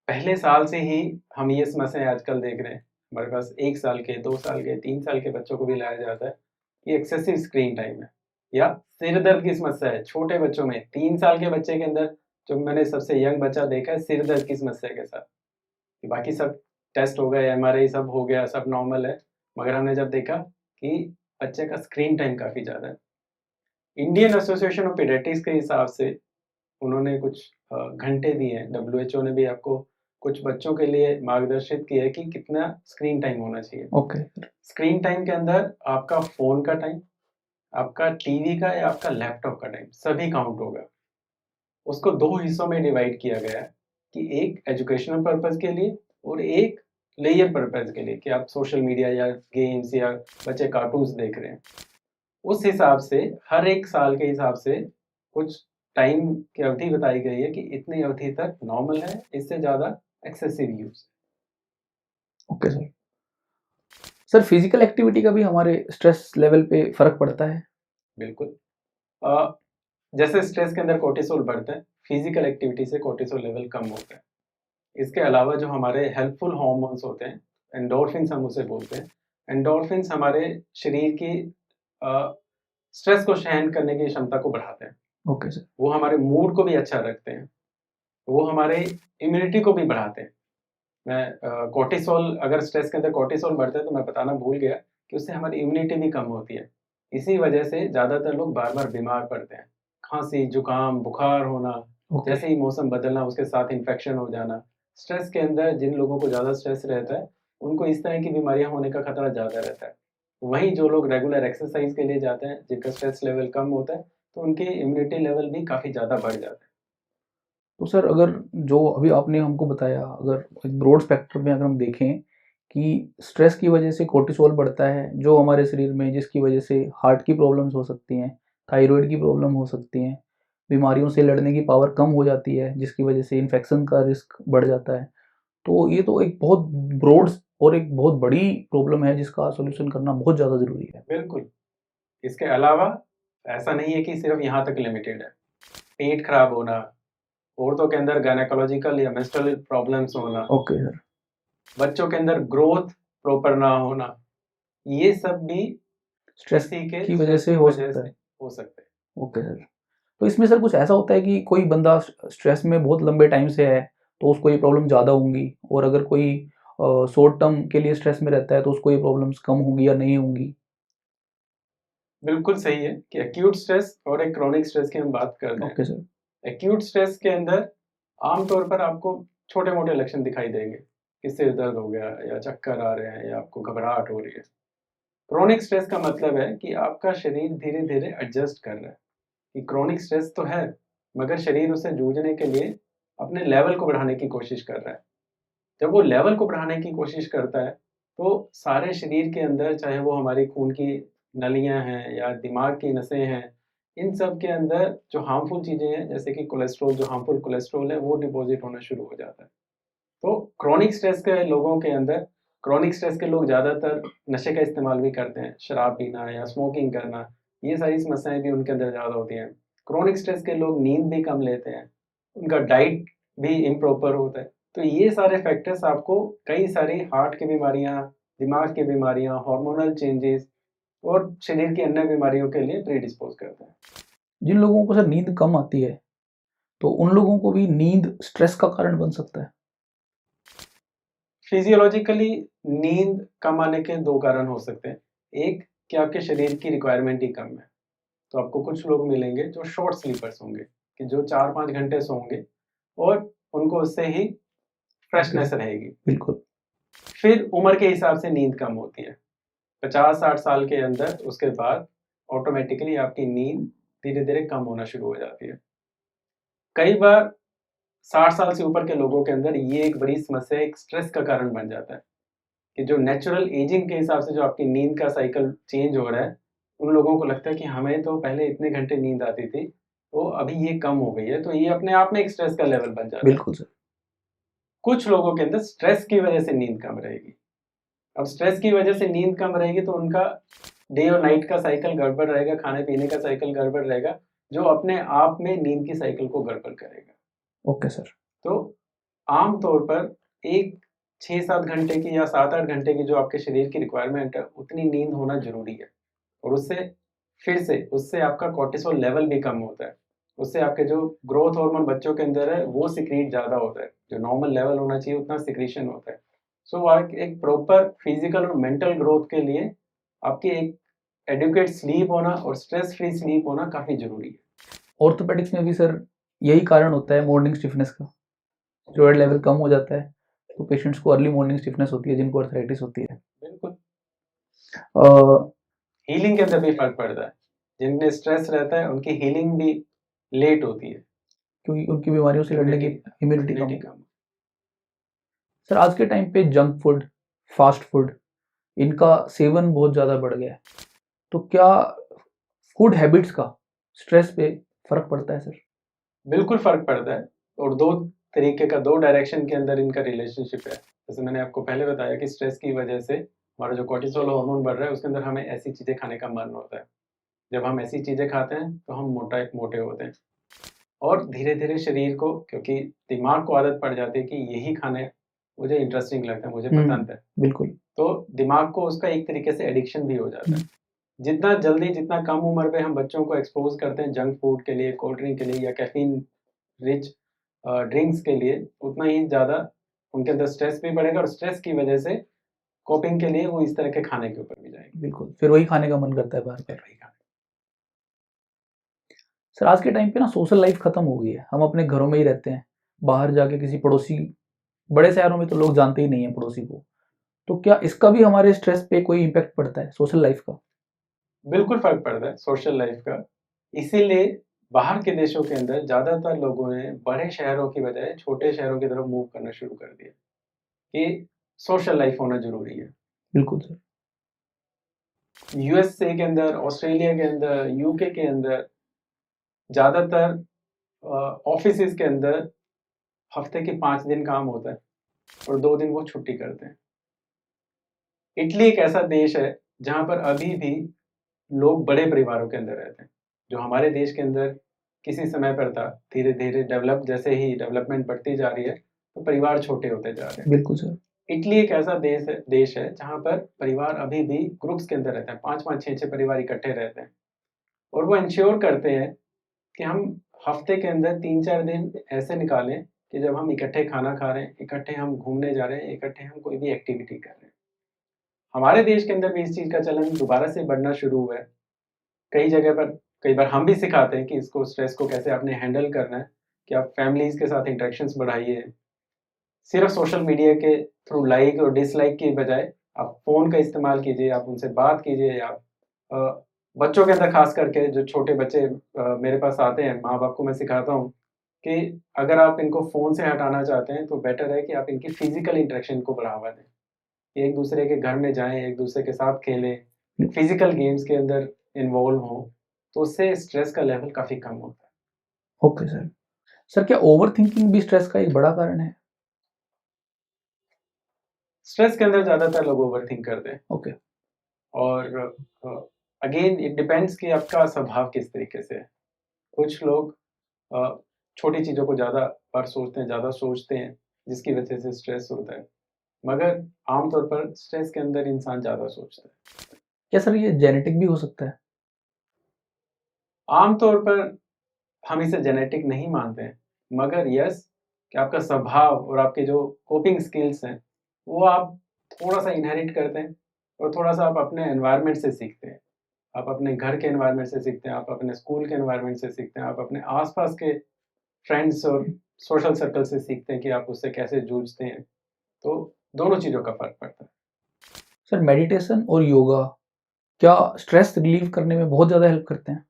पहले साल से ही हम ये समस्याएं आजकल देख रहे हैं। हमारे पास 1 साल के, 2 साल के, 3 साल के बच्चों को भी लाया जाता है कि एक्सेसिव स्क्रीन टाइम है, या सिर दर्द की समस्या है छोटे बच्चों में। 3 साल के बच्चे के अंदर जो मैंने सबसे यंग बच्चा देखा है सिर दर्द की समस्या के साथ, कि बाकी सब टेस्ट हो गए, एमआरआई सब हो गया, सब नॉर्मल है, मगर हमने जब देखा कि बच्चे का स्क्रीन टाइम काफ़ी ज़्यादा है। इंडियन एसोसिएशन ऑफ पीडियाट्रिक्स के हिसाब से उन्होंने कुछ घंटे दिए हैं, डब्ल्यूएचओ ने भी आपको कुछ बच्चों के लिए मार्गदर्शित किया है कि कितना स्क्रीन टाइम होना चाहिए। ओके। स्क्रीन टाइम के अंदर आपका फ़ोन का टाइम, आपका टीवी का या आपका लैपटॉप का टाइम सभी काउंट होगा। उसको 2 हिस्सों में डिवाइड किया गया है कि एक एजुकेशनल पर्पज़ के लिए और एक लेजर पर्पज़ के लिए, कि आप सोशल मीडिया या गेम्स या बच्चे कार्टून्स देख रहे हैं। उस हिसाब से हर एक साल के हिसाब से कुछ टाइम की अवधि बताई गई है कि इतनी अवधि तक नॉर्मल है, इससे ज़्यादा excessive use. Okay sir. Sir physical activity का भी हमारे स्ट्रेस लेवल पे फ़र्क पड़ता है? बिल्कुल। अ, जैसे स्ट्रेस के अंदर कोर्टिसोल बढ़ता है, फिजिकल एक्टिविटी से कोर्टिसोल लेवल कम होता है। इसके अलावा जो हमारे हेल्पफुल हार्मोन्स होते हैं, एंडोर्फिन्स हम उसे बोलते हैं। एंडोर्फिन्स हमारे शरीर की स्ट्रेस को सहन करने की क्षमता को बढ़ाते हैं। Okay sir. वो हमारे मूड को भी अच्छा रखते हैं, वो हमारे इम्यूनिटी को भी बढ़ाते हैं। मैं कोर्टिसोल, अगर स्ट्रेस के अंदर कोर्टिसोल बढ़ता है तो मैं बताना भूल गया कि उससे हमारी इम्यूनिटी भी कम होती है। इसी वजह से ज़्यादातर लोग बार-बार बीमार पड़ते हैं। खाँसी, जुकाम, बुखार होना, ओके। जैसे ही मौसम बदलना उसके साथ इन्फेक्शन हो जाना। स्ट्रेस के अंदर जिन लोगों को ज़्यादा स्ट्रेस रहता है, उनको इस तरह की बीमारियाँ होने का खतरा ज़्यादा रहता है। वहीं जो लोग रेगुलर एक्सरसाइज़ के लिए जाते हैं, जिनका स्ट्रेस लेवल कम होता है, तो उनकी इम्यूनिटी लेवल भी काफ़ी ज़्यादा बढ़ जाता है। तो सर अगर जो अभी आपने हमको बताया, अगर एक ब्रॉड स्पेक्ट्रम में अगर हम देखें कि स्ट्रेस की वजह से कोर्टिसोल बढ़ता है जो हमारे शरीर में, जिसकी वजह से हार्ट की प्रॉब्लम्स हो सकती हैं, थायराइड की प्रॉब्लम हो सकती हैं, बीमारियों से लड़ने की पावर कम हो जाती है जिसकी वजह से इन्फेक्शन का रिस्क बढ़ जाता है। तो ये तो एक बहुत ब्रॉड और एक बहुत बड़ी प्रॉब्लम है जिसका सॉल्यूशन करना बहुत ज़्यादा ज़रूरी है। बिल्कुल। इसके अलावा ऐसा नहीं है कि सिर्फ़ यहाँ तक लिमिटेड है। पेट खराब होना, औरतों के अंदर गायनेकोलॉजिकल या मेंस्ट्रुअल प्रॉब्लम्स होना, ओके सर। बच्चों के अंदर ग्रोथ प्रॉपर ना होना, ये सब भी स्ट्रेस इसी के की वजह स्ट्रेस से की हो वजह सकता से है। हो सकते हैं। Okay sir. तो इसमें सर कुछ ऐसा होता है कि कोई बंदा स्ट्रेस में बहुत लंबे टाइम से है तो उसको ये प्रॉब्लम ज़्यादा होंगी, और अगर कोई शॉर्ट टर्म के लिए स्ट्रेस में रहता है तो उसको ये प्रॉब्लम्स कम होंगी या नहीं होंगी? बिल्कुल सही है कि एक्यूट स्ट्रेस और एक क्रोनिक स्ट्रेस की हम बात कर रहे ओके हैं। सर। एक्यूट स्ट्रेस के अंदर आमतौर पर आपको छोटे-मोटे लक्षण दिखाई देंगे कि सिर दर्द हो गया या चक्कर आ रहे हैं या आपको घबराहट हो रही है। क्रोनिक स्ट्रेस का मतलब है कि आपका शरीर धीरे-धीरे एडजस्ट कर रहा है, कि क्रोनिक स्ट्रेस तो है, मगर शरीर उससे जूझने के लिए अपने लेवल को बढ़ाने की कोशिश कर रहा है। जब वो लेवल को बढ़ाने की कोशिश करता है, तो सारे शरीर के अंदर, चाहे वो हमारी खून की नलियाँ हैं या दिमाग की नसें हैं, इन सब के अंदर जो हार्मफुल चीज़ें हैं, जैसे कि कोलेस्ट्रॉल, जो हार्मफुल कोलेस्ट्रॉल है, वो डिपॉज़िट होना शुरू हो जाता है। तो क्रोनिक स्ट्रेस के लोगों के अंदर, क्रोनिक स्ट्रेस के लोग ज़्यादातर नशे का इस्तेमाल भी करते हैं, शराब पीना या स्मोकिंग करना, ये सारी समस्याएँ भी उनके अंदर ज़्यादा होती हैं। क्रोनिक स्ट्रेस के लोग नींद भी कम लेते हैं, उनका डाइट भी इम्प्रॉपर होता है। तो ये सारे फैक्टर्स आपको कई सारी हार्ट की बीमारियाँ, दिमाग की बीमारियाँ, हार्मोनल चेंजेस और शरीर की अन्य बीमारियों के लिए प्रीडिस्पोज़ करते हैं। जिन लोगों को सर नींद कम आती है तो उन लोगों को भी नींद स्ट्रेस का कारण बन सकता है? फिजियोलॉजिकली नींद कम आने के 2 कारण हो सकते हैं। एक, कि आपके शरीर की रिक्वायरमेंट ही कम है। तो आपको कुछ लोग मिलेंगे जो शॉर्ट स्लीपर्स होंगे, कि जो 4-5 घंटे सोएँगे और उनको उससे ही ओके फ्रेशनेस सर। रहेगी। बिल्कुल। फिर उम्र के हिसाब से नींद कम होती है। 50-60 साल के अंदर उसके बाद ऑटोमैटिकली आपकी नींद धीरे धीरे कम होना शुरू हो जाती है। कई बार 60 साल से ऊपर के लोगों के अंदर ये एक बड़ी समस्या, एक स्ट्रेस का कारण बन जाता है कि जो नेचुरल एजिंग के हिसाब से जो आपकी नींद का साइकिल चेंज हो रहा है, उन लोगों को लगता है कि हमें तो पहले इतने घंटे नींद आती थी, तो अभी ये कम हो गई है, तो ये अपने आप में एक स्ट्रेस का लेवल बन जाता है। बिल्कुल सर। कुछ लोगों के अंदर स्ट्रेस की वजह से नींद कम रहेगी। अब स्ट्रेस की वजह से नींद कम रहेगी तो उनका डे और नाइट का साइकिल गड़बड़ रहेगा, खाने पीने का साइकिल गड़बड़ रहेगा, जो अपने आप में नींद की साइकिल को गड़बड़ करेगा। Okay sir. तो आम तौर पर एक 6-7 घंटे की या 7-8 घंटे की जो आपके शरीर की रिक्वायरमेंट है, उतनी नींद होना जरूरी है। और उससे आपका कोर्टिसोल लेवल भी कम होता है। उससे आपके जो ग्रोथ हार्मोन बच्चों के अंदर है वो सिक्रीट ज़्यादा होता है, जो नॉर्मल लेवल होना चाहिए उतना सिक्रीशन होता है। सो एक प्रॉपर फिजिकल और मेंटल ग्रोथ के लिए आपकी एक एडुकेट स्लीप होना और स्ट्रेस फ्री स्लीप होना काफ़ी जरूरी है। ऑर्थोपेडिक्स में भी सर यही कारण होता है मॉर्निंग स्टिफनेस का, स्टेरॉइड लेवल कम हो जाता है तो पेशेंट्स को अर्ली मॉर्निंग स्टिफनेस होती है, जिनको आर्थराइटिस होती है। बिल्कुल। अ, हीलिंग के अंदर भी फर्क पड़ता है। जिनमें स्ट्रेस रहता है उनकी हीलिंग भी लेट होती है, क्योंकि उनकी बीमारियों से लड़ने की इम्यूनिटी कम immunity है। कम। सर आज के टाइम पे जंक फूड, फास्ट फूड, इनका सेवन बहुत ज़्यादा बढ़ गया है, तो क्या फूड हैबिट्स का स्ट्रेस पे फर्क पड़ता है सर? बिल्कुल फर्क पड़ता है, और दो तरीके का, दो डायरेक्शन के अंदर इनका रिलेशनशिप है। जैसे मैंने आपको पहले बताया कि स्ट्रेस की वजह से हमारा जो कोर्टिसोल हार्मोन बढ़ रहा है, उसके अंदर हमें ऐसी चीज़ें खाने का मन होता है। जब हम ऐसी चीज़ें खाते हैं तो हम मोटे होते हैं, और धीरे धीरे शरीर को, क्योंकि दिमाग को आदत पड़ जाती है कि यही खाने मुझे इंटरेस्टिंग लगता है, मुझे पसंद है, बिल्कुल। तो दिमाग को उसका एक तरीके से एडिक्शन भी हो जाता है। जितना जल्दी, जितना कम उम्र पे हम बच्चों को एक्सपोज करते हैं जंक फूड के लिए, कोल्ड ड्रिंक के लिए या कैफीन रिच ड्रिंक्स के लिए, उतना ही ज़्यादा उनके अंदर स्ट्रेस भी बढ़ेगा, और स्ट्रेस की वजह से कोपिंग के लिए वो इस तरह के खाने के ऊपर भी जाएंगे। बिल्कुल, फिर वही खाने का मन करता है बार बार। सर आज के टाइम पे ना सोशल लाइफ खत्म हो गई है, हम अपने घरों में ही रहते हैं, बाहर जाके किसी पड़ोसी, बड़े शहरों में तो लोग जानते ही नहीं है पड़ोसी को, तो क्या इसका भी हमारे स्ट्रेस पे कोई इम्पैक्ट पड़ता है सोशल लाइफ का? बिल्कुल फर्क पड़ता है सोशल लाइफ का। इसीलिए बाहर के देशों के अंदर ज़्यादातर लोगों ने बड़े शहरों की बजाय छोटे शहरों की तरफ मूव करना शुरू कर दिया कि सोशल लाइफ होना ज़रूरी है। बिल्कुल सर। यूएसए के अंदर, ऑस्ट्रेलिया के अंदर, यूके के अंदर ज़्यादातर ऑफिसेज के अंदर हफ्ते के 5 दिन काम होता है और 2 दिन वो छुट्टी करते हैं। इटली एक ऐसा देश है जहाँ पर अभी भी लोग बड़े परिवारों के अंदर रहते हैं, जो हमारे देश के अंदर किसी समय पर था। धीरे धीरे जैसे ही डेवलपमेंट बढ़ती जा रही है, तो परिवार छोटे होते जा रहे हैं। बिल्कुल सर। इटली एक ऐसा देश है जहाँ पर परिवार अभी भी ग्रुप्स के अंदर रहते हैं, 5-5, 6-6 परिवार इकट्ठे रहते हैं, और वो इंश्योर करते हैं कि हम हफ्ते के अंदर 3-4 दिन ऐसे निकालें कि जब हम इकट्ठे खाना खा रहे हैं, इकट्ठे हम घूमने जा रहे हैं, इकट्ठे हम कोई भी एक्टिविटी कर रहे हैं। हमारे देश के अंदर भी इस चीज़ का चलन दोबारा से बढ़ना शुरू हुआ है। कई जगह पर कई बार हम भी सिखाते हैं कि इसको, स्ट्रेस को कैसे आपने हैंडल करना है, कि आप फैमिलीज़ के साथ इंटरेक्शंस बढ़ाइए। सिर्फ सोशल मीडिया के थ्रू लाइक और डिसलाइक की बजाय आप फ़ोन का इस्तेमाल कीजिए, आप उनसे बात कीजिए। आप बच्चों के अंदर ख़ास करके, जो छोटे बच्चे मेरे पास आते हैं, माँ-बाप को मैं सिखाता हूँ कि अगर आप इनको फ़ोन से हटाना चाहते हैं, तो बेटर है कि आप इनकी फ़िज़िकल इंटरेक्शन को बढ़ावा दें। कि एक दूसरे के घर में जाएँ, एक दूसरे के साथ खेलें, फिज़िकल गेम्स के अंदर इन्वॉल्व हों, तो उससे स्ट्रेस का लेवल काफ़ी कम होता है। Okay sir. सर क्या ओवरथिंकिंग भी स्ट्रेस का एक बड़ा कारण है? स्ट्रेस के अंदर ज़्यादातर लोग ओवरथिंक करते हैं। ओके। और अगेन इट डिपेंड्स कि आपका स्वभाव किस तरीके से है। कुछ लोग छोटी चीज़ों को ज़्यादा बार सोचते हैं, ज़्यादा सोचते हैं, जिसकी वजह से स्ट्रेस होता है। मगर आमतौर पर स्ट्रेस के अंदर इंसान ज़्यादा सोचता है। क्या सर ये जेनेटिक भी हो सकता है? आमतौर पर हम इसे जेनेटिक नहीं मानते हैं, मगर यस, कि आपका स्वभाव और आपके जो कोपिंग स्किल्स हैं, वो आप थोड़ा-सा इनहेरिट करते हैं, और थोड़ा-सा आप अपने एनवायरनमेंट से सीखते हैं। आप अपने घर के एनवायरनमेंट से सीखते हैं, आप अपने स्कूल के एनवायरनमेंट से सीखते हैं, आप अपने आस-पास के फ्रेंड्स और सोशल सर्कल से सीखते हैं कि आप उससे कैसे जूझते हैं। तो दोनों चीज़ों का फ़र्क पड़ता है। सर मेडिटेशन और योगा क्या स्ट्रेस रिलीव करने में बहुत ज़्यादा हेल्प करते हैं?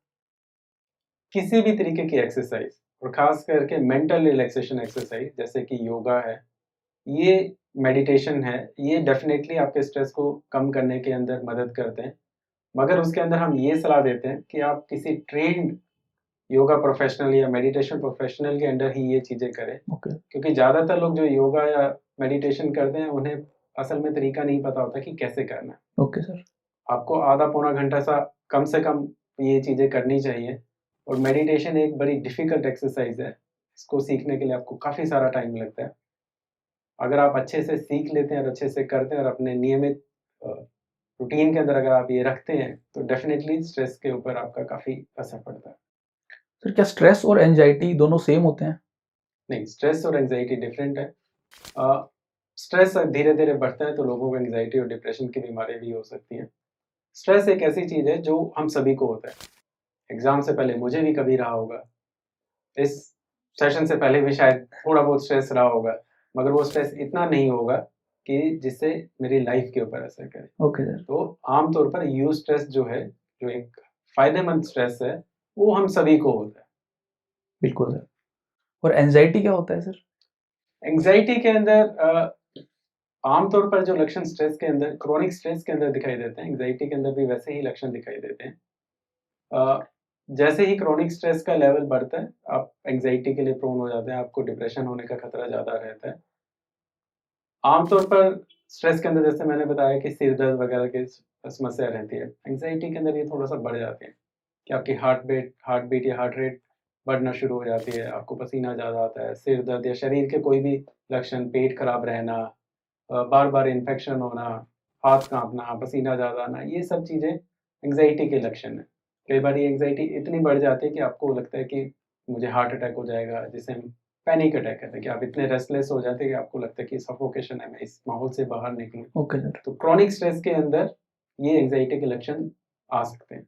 किसी भी तरीके की एक्सरसाइज, और खास करके मेंटल रिलैक्सेशन एक्सरसाइज जैसे कि योगा है, ये मेडिटेशन है, ये डेफिनेटली आपके स्ट्रेस को कम करने के अंदर मदद करते हैं। मगर उसके अंदर हम ये सलाह देते हैं कि आप किसी ट्रेन्ड योगा प्रोफेशनल या मेडिटेशन प्रोफेशनल के अंडर ही ये चीज़ें करें। ओके क्योंकि ज़्यादातर लोग जो योगा या मेडिटेशन करते हैं, उन्हें असल में तरीका नहीं पता होता कि कैसे करना है। Okay sir. आपको आधा पौना घंटा सा कम से कम ये चीज़ें करनी चाहिए। और मेडिटेशन एक बड़ी डिफ़िकल्ट एक्सरसाइज़ है। इसको सीखने के लिए आपको काफ़ी सारा टाइम लगता है। अगर आप अच्छे से सीख लेते हैं और अच्छे से करते हैं और अपने नियमित रूटीन के अंदर अगर आप ये रखते हैं, तो डेफ़िनेटली स्ट्रेस के ऊपर आपका काफ़ी असर पड़ता है। सर क्या स्ट्रेस और एंजाइटी दोनों सेम होते हैं? नहीं, स्ट्रेस और एंग्ज़ायटी डिफ़रेंट है। स्ट्रेस धीरे-धीरे बढ़ता है तो लोगों को एंग्ज़ायटी और डिप्रेशन की बीमारी भी हो सकती है। स्ट्रेस एक ऐसी चीज़ है जो हम सभी को होता है। एग्ज़ाम से पहले मुझे भी कभी रहा होगा। इस सेशन से पहले भी शायद थोड़ा बहुत स्ट्रेस रहा होगा, मगर वो स्ट्रेस इतना नहीं होगा कि जिससे मेरी लाइफ़ के ऊपर असर करे। Okay sir. तो आम तौर पर यूस्ट्रेस जो है, जो एक फ़ायदेमंद स्ट्रेस है, वो हम सभी को होता है। बिल्कुल सर। और एंजाइटी क्या होता है सर? एंग्ज़ायटी के अंदर आम तौर पर जो लक्षण स्ट्रेस के अंदर, क्रोनिक स्ट्रेस के अंदर दिखाई देते हैं, एंग्ज़ायटी के अंदर भी वैसे ही लक्षण दिखाई देते हैं। जैसे ही क्रोनिक स्ट्रेस का लेवल बढ़ता है, आप एंग्ज़ायटी के लिए प्रोन हो जाते हैं, आपको डिप्रेशन होने का खतरा ज़्यादा रहता है। आम तौर पर स्ट्रेस के अंदर जैसे मैंने बताया कि सिर दर्द वगैरह की समस्या रहती है। एंग्ज़ायटी के अंदर ये थोड़ा-सा बढ़ जाती है कि आपकी हार्ट बीट या हार्ट रेट बढ़ना शुरू हो जाती है, आपको पसीना ज़्यादा आता है, सिर दर्द या शरीर के कोई भी लक्षण, पेट खराब रहना, बार-बार इन्फेक्शन होना, हाथ काँपना, पसीना ज़्यादा आना, ये सब चीज़ें एंग्ज़ायटी के लक्षण हैं। कई बार ये एंग्ज़ायटी इतनी बढ़ जाती है कि आपको लगता है कि मुझे हार्ट अटैक हो जाएगा, जिसे हम पैनिक अटैक कहते हैं, कि आप इतने रेस्टलेस हो जाते हैं कि आपको लगता है कि सफोकेशन है, मैं इस माहौल से बाहर निकलूँ। Okay sir. तो क्रोनिक स्ट्रेस के अंदर ये एंग्ज़ायटी के लक्षण आ सकते हैं।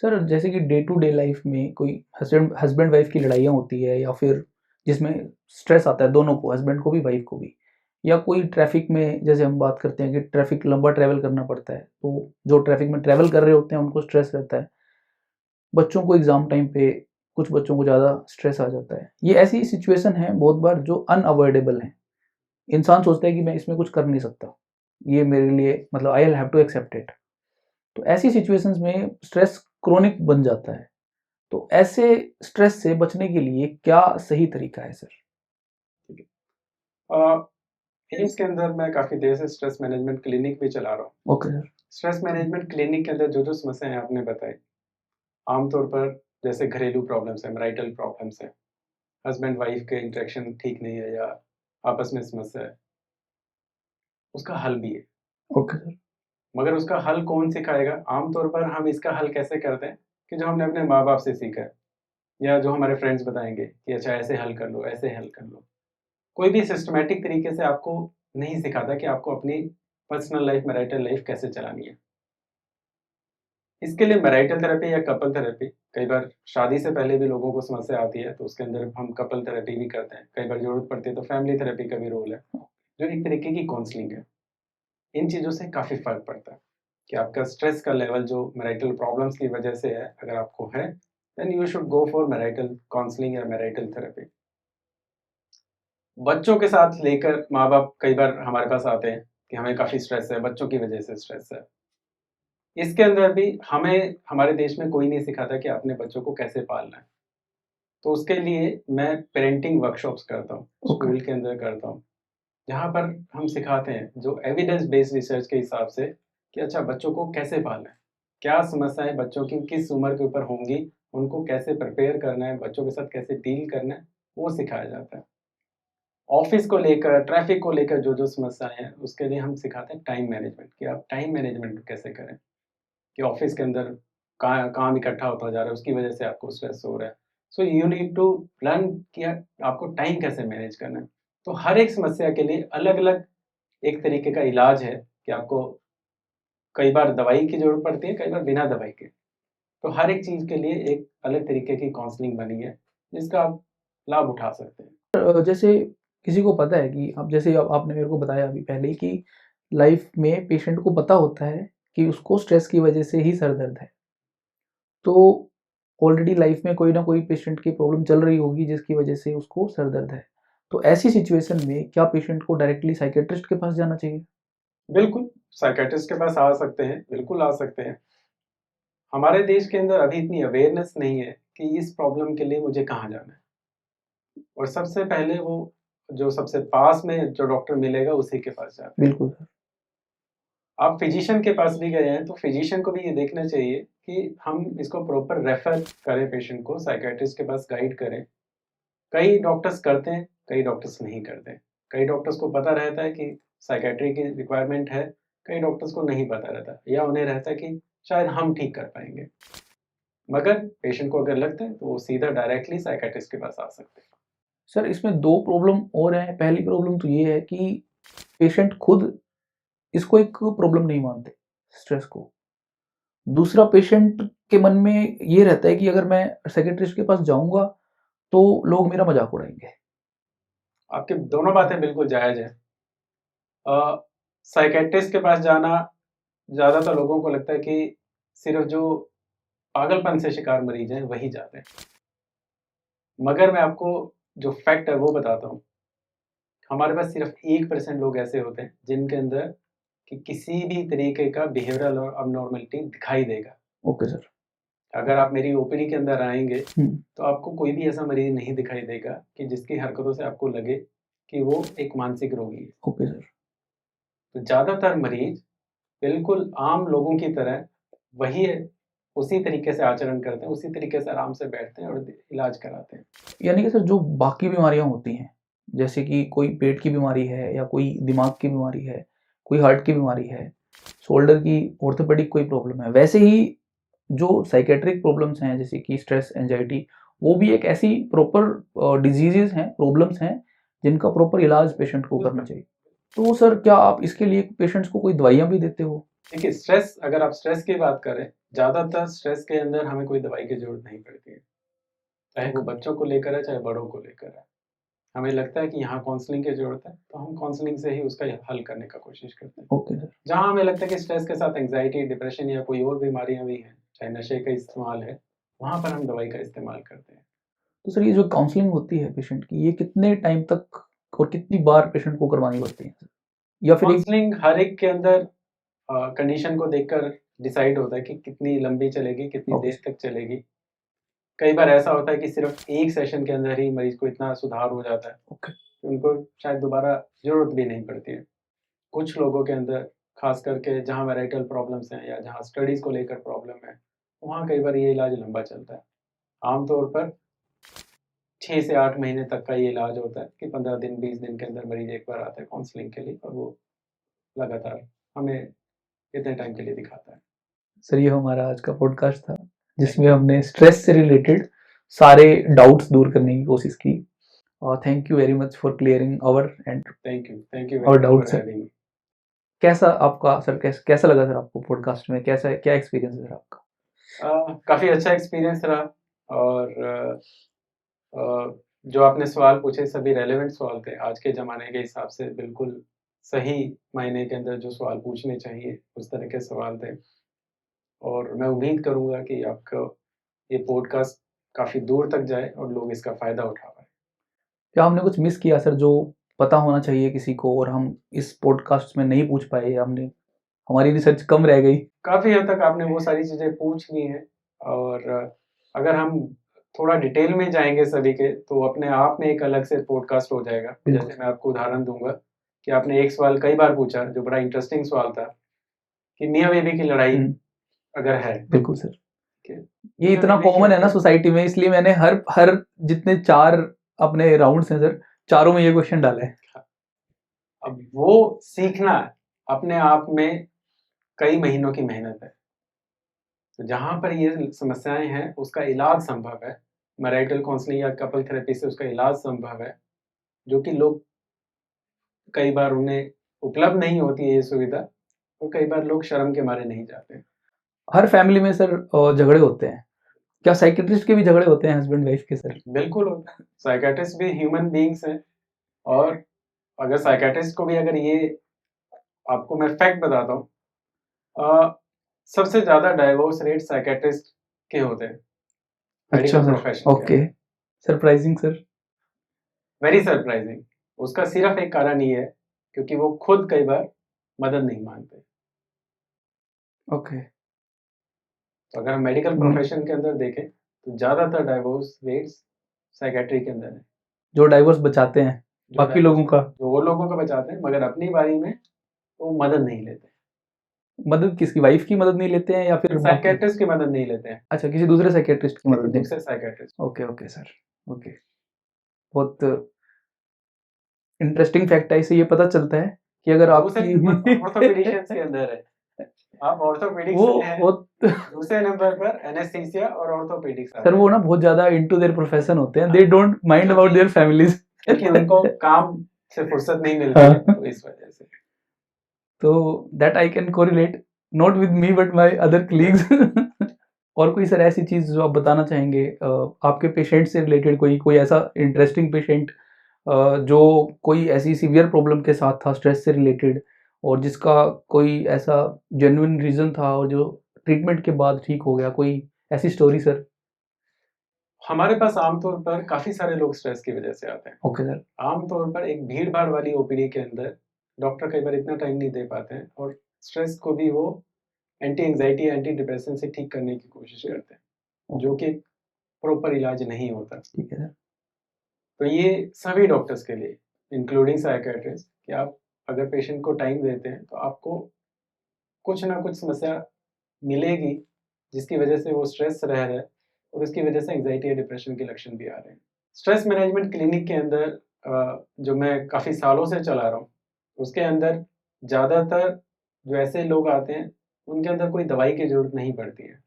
सर जैसे कि डे टू डे लाइफ में कोई हस्बैंड वाइफ की लड़ाइयाँ होती है या फिर जिसमें स्ट्रेस आता है दोनों को, हस्बैंड को भी वाइफ को भी, या कोई ट्रैफिक में जैसे हम बात करते हैं कि ट्रैफिक लंबा ट्रैवल करना पड़ता है, तो जो ट्रैफिक में ट्रैवल कर रहे होते हैं उनको स्ट्रेस रहता है। बच्चों को एग्ज़ाम टाइम पे कुछ बच्चों को ज़्यादा स्ट्रेस आ जाता है। ये ऐसी सिचुएशन है बहुत बार जो अनअवॉइडेबल है। इंसान सोचता है कि मैं इसमें कुछ कर नहीं सकता, ये मेरे लिए मतलब I will have to accept it. तो ऐसी सिचुएशंस में स्ट्रेस क्रोनिक बन जाता है। तो ऐसे स्ट्रेस से बचने के लिए क्या सही तरीका है सर? एम्स के अंदर मैं काफ़ी देर से स्ट्रेस मैनेजमेंट क्लिनिक भी चला रहा हूँ। Okay sir. Stress management clinic के अंदर जो-जो समस्याएँ आपने बताई, आमतौर पर जैसे घरेलू प्रॉब्लम्स हैं, मैरिटल प्रॉब्लम्स हैं, हस्बैंड वाइफ के इंटरेक्शन ठीक नहीं है या आपस में समस्या है, उसका हल भी है। Okay sir. मगर उसका हल कौन सिखाएगा? आमतौर पर हम इसका हल कैसे करते हैं कि जो हमने अपने माँ-बाप से सीखा है या जो हमारे फ्रेंड्स बताएँगे कि अच्छा ऐसे हल कर लो, ऐसे हल कर लो। कोई भी सिस्टमैटिक तरीके से आपको नहीं सिखाता कि आपको अपनी पर्सनल लाइफ़, मैरिटल लाइफ़ कैसे चलानी है। इसके लिए मैरिटल थेरेपी या कपल थेरेपी, कई बार शादी से पहले भी लोगों को समस्या आती है, तो उसके अंदर हम कपल थेरेपी भी करते हैं। कई बार ज़रूरत पड़ती है तो फैमिली थेरेपी का भी रोल है, जो एक तरीके की काउंसलिंग है। इन चीज़ों से काफ़ी फ़र्क पड़ता है कि आपका स्ट्रेस का लेवल जो मैरिटल प्रॉब्लम्स की वजह से है, अगर आपको है, then you should go for marital counselling या मैरिटल थेरेपी। बच्चों के साथ लेकर माँ-बाप कई बार हमारे पास आते हैं कि हमें काफ़ी स्ट्रेस है, बच्चों की वजह से स्ट्रेस है। इसके अंदर भी हमें हमारे देश में कोई नहीं सिखाता कि अपने बच्चों को कैसे पालना है। तो उसके लिए मैं पेरेंटिंग वर्कशॉप्स करता हूँ, ओके। स्कूल के अंदर करता हूँ, जहाँ पर हम सिखाते हैं जो एविडेंस बेस्ड रिसर्च के हिसाब से कि अच्छा बच्चों को कैसे पालना है, क्या समस्याएँ बच्चों की किस उम्र के ऊपर होंगी, उनको कैसे प्रिपेयर करना है, बच्चों के साथ कैसे डील करना है, वो सिखाया जाता है। ऑफ़िस को लेकर, ट्रैफ़िक को लेकर जो-जो समस्याएँ हैं, उसके लिए हम सिखाते हैं टाइम मैनेजमेंट कि आप टाइम मैनेजमेंट कैसे करें। कि ऑफ़िस के अंदर काम इकट्ठा होता जा रहा है, उसकी वजह से आपको स्ट्रेस हो रहा है। So you need to learn कि आपको टाइम कैसे मैनेज करना है। तो हर एक समस्या के लिए अलग-अलग एक तरीके का इलाज है कि आपको कई बार दवाई की ज़रूरत पड़ती है, कई बार बिना दवाई के। तो हर एक चीज़ के लिए एक अलग तरीके की काउंसलिंग बनी है, जिसका आप लाभ उठा सकते हैं। जैसे किसी को पता है कि अब जैसे आपने मेरे को बताया अभी पहले ही कि लाइफ में पेशेंट को पता होता है कि उसको स्ट्रेस की वजह से ही सर दर्द है। तो ऑलरेडी लाइफ में कोई ना कोई पेशेंट की प्रॉब्लम चल रही होगी जिसकी वजह से उसको सर दर्द है। तो ऐसी सिचुएशन में क्या पेशेंट को डायरेक्टली साइकियाट्रिस्ट के पास जाना चाहिए? बिल्कुल, साइकियाट्रिस्ट के पास आ सकते हैं, बिल्कुल आ सकते हैं। हमारे देश के अंदर अभी इतनी अवेयरनेस नहीं है कि इस प्रॉब्लम के लिए मुझे कहाँ जाना है। और सबसे पहले वो जो सबसे पास में जो डॉक्टर मिलेगा उसी के पास जाते हैं। बिल्कुल सर। आप फिजिशियन के पास भी गए हैं तो फिजिशियन को भी ये देखना चाहिए कि हम इसको प्रॉपर रेफर करें पेशेंट को साइकियाट्रिस्ट के पास गाइड करें। कई डॉक्टर्स करते हैं, कई डॉक्टर्स नहीं करते हैं। कई डॉक्टर्स को पता रहता है कि साइकियाट्री की रिक्वायरमेंट है, कई डॉक्टर्स को नहीं पता रहता या उन्हें रहता है कि शायद हम ठीक कर पाएंगे। मगर पेशेंट को अगर लगता है तो वो सीधा डायरेक्टली साइकियाट्रिस्ट के पास आ सकते हैं। सर इसमें 2 प्रॉब्लम और हैं। पहली प्रॉब्लम तो ये है कि पेशेंट खुद इसको एक प्रॉब्लम नहीं मानते, स्ट्रेस को। दूसरा पेशेंट के मन में ये रहता है कि अगर मैं साइकियाट्रिस्ट के पास जाऊँगा तो लोग मेरा मज़ाक उड़ाएँगे। आपकी दोनों बातें बिल्कुल जायज़ हैं। साइकियाट्रिस्ट के पास जाना ज़्यादातर लोगों को लगता है कि सिर्फ जो पागलपन से शिकार मरीज हैं वही जाते हैं। मगर मैं आपको जो फैक्ट है वो बताता हूँ। हमारे पास सिर्फ 1% लोग ऐसे होते हैं जिनके अंदर कि किसी भी तरीके का बिहेवियरल और अबनॉर्मलिटी दिखाई देगा। Okay sir. अगर आप मेरी ओपीडी के अंदर आएँगे हुँ, तो आपको कोई भी ऐसा मरीज नहीं दिखाई देगा कि जिसकी हरकतों से आपको लगे कि वो एक मानसिक रोगी है। Okay sir. तो ज़्यादातर मरीज बिल्कुल आम लोगों की तरह वही है, उसी तरीके से आचरण करते हैं, उसी तरीके से आराम से बैठते हैं और इलाज कराते हैं। यानी कि सर जो बाकी बीमारियाँ होती हैं, जैसे कि कोई पेट की बीमारी है या कोई दिमाग की बीमारी है, कोई हार्ट की बीमारी है, शोल्डर की ऑर्थोपेडिक कोई प्रॉब्लम है, वैसे ही जो साइकियाट्रिक प्रॉब्लम्स हैं जैसे कि स्ट्रेस, एंजाइटी, वो भी एक ऐसी प्रॉपर डिजीज़ेज़ हैं, प्रॉब्लम्स हैं, जिनका प्रॉपर इलाज पेशेंट को करना चाहिए। तो सर क्या आप इसके लिए पेशेंट्स को कोई दवाइयाँ भी देते हो? देखिए स्ट्रेस अगर आप स्ट्रेस की बात करें, ज़्यादातर स्ट्रेस के अंदर हमें कोई दवाई की ज़रूरत नहीं पड़ती है। चाहे वो बच्चों को लेकर है, चाहे बड़ों को लेकर है। हमें लगता है कि यहाँ काउंसलिंग की ज़रूरत है, तो हम काउंसलिंग से ही उसका हल करने का कोशिश करते हैं। Okay sir. जहाँ हमें लगता है कि स्ट्रेस के साथ एंग्ज़ायटी, डिप्रेशन या कोई और बीमारियाँ भी हैं, चाहे नशे का इस्तेमाल है, वहाँ पर हम दवाई का इस्तेमाल करते हैं। तो सर ये जो काउंसलिंग होती है पेशेंट की, ये कितने टाइम तक और कितनी बार पेशेंट को करवानी पड़ती है? या फिर एक काउंसलिंग हर एक के अंदर कंडीशन को देखकर डिसाइड होता है कि कितनी लंबी चलेगी, कितनी ओके देर तक चलेगी। कई बार ऐसा होता है कि सिर्फ़ एक सेशन के अंदर ही मरीज़ को इतना सुधार हो जाता है, ओके। कि उनको शायद दोबारा ज़रूरत भी नहीं पड़ती है। कुछ लोगों के अंदर ख़ास करके जहाँ मैरिटल प्रॉब्लम्स हैं या जहाँ स्टडीज़ को लेकर प्रॉब्लम है, वहाँ कई बार ये इलाज लंबा चलता है। आम तौर पर 6 से 8 महीने तक का ये इलाज होता है कि 15 दिन, 20 दिन के अंदर मरीज़ एक बार आता है काउंसलिंग के लिए और वो लगातार हमें इतने टाइम के लिए दिखाता है। सर ये हमारा आज का पॉडकास्ट था, जिसमें हमने स्ट्रेस से रिलेटेड सारे डाउट्स दूर करने की कोशिश की। और thank you very much for clearing our and thank you और वेरी मच डाउट्स फॉर है। Having me. कैसा आपका सर कैसा लगा सर आपको पॉडकास्ट में? कैसा क्या एक्सपीरियंस है सर आपका? काफ़ी अच्छा एक्सपीरियंस रहा और जो आपने सवाल पूछे सभी रेलेवेंट सवाल थे। आज के ज़माने के हिसाब से बिल्कुल सही मायने के अंदर जो सवाल पूछने चाहिए, उस तरह के सवाल थे। और मैं उम्मीद करूँगा कि आपको ये पॉडकास्ट काफ़ी दूर तक जाए और लोग इसका फ़ायदा उठा पाएँ। क्या हमने कुछ मिस किया सर जो पता होना चाहिए किसी को और हम इस पॉडकास्ट में नहीं पूछ पाए, या हमने हमारी रिसर्च कम रह गई? काफ़ी हद तक आपने वो सारी चीज़ें पूछ ली हैं और अगर हम थोड़ा डिटेल में जाएँगे सभी के, तो अपने आप में एक अलग से पॉडकास्ट हो जाएगा। बिल्कुल। जैसे मैं आपको उदाहरण दूँगा कि आपने एक सवाल कई बार पूछा, जो बड़ा इंटरेस्टिंग सवाल था कि मियाँ-बीवी की लड़ाई हुँ, अगर है, बिल्कुल सर। कि ये इतना मियाँ-बीवी की कॉमन है ना अगर सोसाइटी में, इसलिए मैंने हर हर जितने 4 अपने राउंड्स हैं सर, चारों में ये क्वेश्चन डाला है। अब वो सीखना अपने आप में कई महीनों की मेहनत है। तो जहाँ पर ये समस्याएँ हैं, उसका इलाज संभव है। मैरिटल काउंसलिंग या कपल थेरेपी से उसका इलाज संभव है, जो कि लोग कई बार उन्हें उपलब्ध नहीं होती है ये सुविधा और कई बार लोग शर्म के मारे नहीं जाते। हर फैमिली में सर झगड़े होते हैं। क्या साइकियाट्रिस्ट के भी झगड़े होते हैं हस्बैंड वाइफ के सर? बिल्कुल होता है। साइकियाट्रिस्ट भी ह्यूमन बीइंग्स हैं और अगर साइकियाट्रिस्ट को भी अगर ये आपको मैं फैक्ट बताता हूँ सबसे ज़्यादा डाइवोर्स रेट साइकियाट्रिस्ट के होते हैं अच्छा मेडिकल सर, प्रोफेशन के okay, surprising sir. Very surprising. उसका सिर्फ एक कारण ही है क्योंकि वो खुद कई बार मदद नहीं मांगते। ओके। तो अगर हम मेडिकल हम्म। प्रोफेशन के अंदर देखें तो ज़्यादातर डाइवोर्स रेट्स साइकेट्री के अंदर है। जो डाइवोर्स बचाते हैं जो बाकी divorce लोगों का, जो वो लोगों को बचाते हैं मगर अपनी बारी में वो मदद नहीं लेते, मदद किसकी, वाइफ की मदद नहीं लेते हैं या फिर बाकी? साइकेट्रिस्ट की मदद नहीं लेते हैं, अच्छा, किसी दूसरे साइकेट्रिस्ट की किसी मदद लेते दूसरे साइकेट्रिस्ट। हैं। Okay okay sir, okay. बहुत इंटरेस्टिंग फैक्ट है, इससे ये पता चलता है कि अगर दूसरे आपकी नंबर ऑर्थोपेडिशियंस के अंदर है। आप ऑर्थोपेडिक्स वो में हैं, बहुत दूसरे नंबर पर एनेस्थीसिया और ऑर्थोपेडिक्स सर, वो ना बहुत ज्यादा इनटू देयर प्रोफेशन होते हैं, दे डोंट माइंड अबाउट क्योंकि देयर फैमिलीज। क्योंकि उनको काम से फुर्सत नहीं मिलती है, तो इस वजह से। तो that I can correlate, not with me but my other colleagues. और कोई सर ऐसी चीज जो आप बताना चाहेंगे आपके पेशेंट से रिलेटेड, कोई ऐसा इंटरेस्टिंग पेशेंट जो कोई ऐसी सीवियर प्रॉब्लम के साथ था स्ट्रेस से रिलेटेड, और जिसका कोई ऐसा जेन्युइन रीजन था और जो ट्रीटमेंट के बाद ठीक हो गया, कोई ऐसी स्टोरी सर? हमारे पास आमतौर पर काफी सारे लोग स्ट्रेस की वजह से आते हैं। Okay sir. आमतौर पर एक भीड़ भाड़ वाली ओपीडी के अंदर डॉक्टर कई बार इतना टाइम नहीं दे पाते हैं और स्ट्रेस को भी वो एंटी एंजाइटी एंटी डिप्रेशन से ठीक करने की कोशिश करते हैं, जो कि प्रॉपर इलाज नहीं होता। ठीक है सर। तो ये सभी डॉक्टर्स के लिए इंक्लूडिंग साइकेट्रिस्ट कि आप अगर पेशेंट को टाइम देते हैं तो आपको कुछ ना कुछ समस्या मिलेगी जिसकी वजह से वो स्ट्रेस रह रहा है और उसकी वजह से एंजाइटी या डिप्रेशन के लक्षण भी आ रहे हैं। स्ट्रेस मैनेजमेंट क्लिनिक के अंदर जो मैं काफ़ी सालों से चला रहा हूँ, उसके अंदर ज़्यादातर जो ऐसे लोग आते हैं उनके अंदर कोई दवाई की ज़रूरत नहीं पड़ती है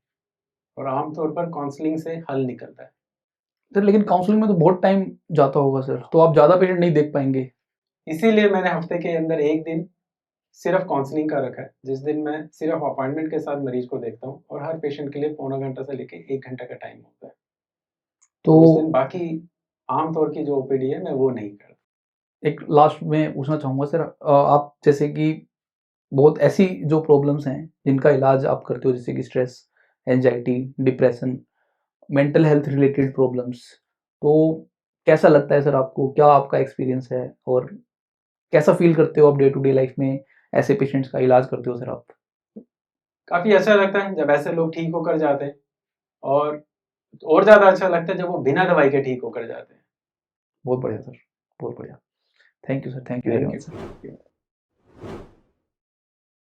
और आमतौर पर काउंसलिंग से हल निकलता है। सर लेकिन काउंसलिंग में तो बहुत टाइम जाता होगा सर, तो आप ज़्यादा पेशेंट नहीं देख पाएंगे। इसीलिए मैंने हफ्ते के अंदर एक दिन सिर्फ काउंसलिंग का रखा है, जिस दिन मैं सिर्फ अपॉइंटमेंट के साथ मरीज को देखता हूँ और हर पेशेंट के लिए पौना घंटा से लेके 1 घंटा का टाइम होता है। तो तो उस दिन बाकी आमतौर की जो ओपीडी है मैं वो नहीं करता। एक लास्ट में पूछना चाहूँगा सर, आप जैसे कि बहुत ऐसी जो प्रॉब्लम्स हैं जिनका इलाज आप करते हो, जैसे कि stress, anxiety, depression, mental health related problems, तो कैसा लगता है सर आपको? क्या आपका एक्सपीरियंस है और कैसा फील करते हो आप डे टू डे लाइफ में ऐसे पेशेंट्स का इलाज करते हो सर आप? काफ़ी अच्छा लगता है जब ऐसे लोग ठीक होकर जाते हैं और ज़्यादा अच्छा लगता है जब वो बिना दवाई के ठीक होकर जाते हैं। बहुत बढ़िया सर, बहुत बढ़िया। Thank you sir, thank you very thank much sir. You.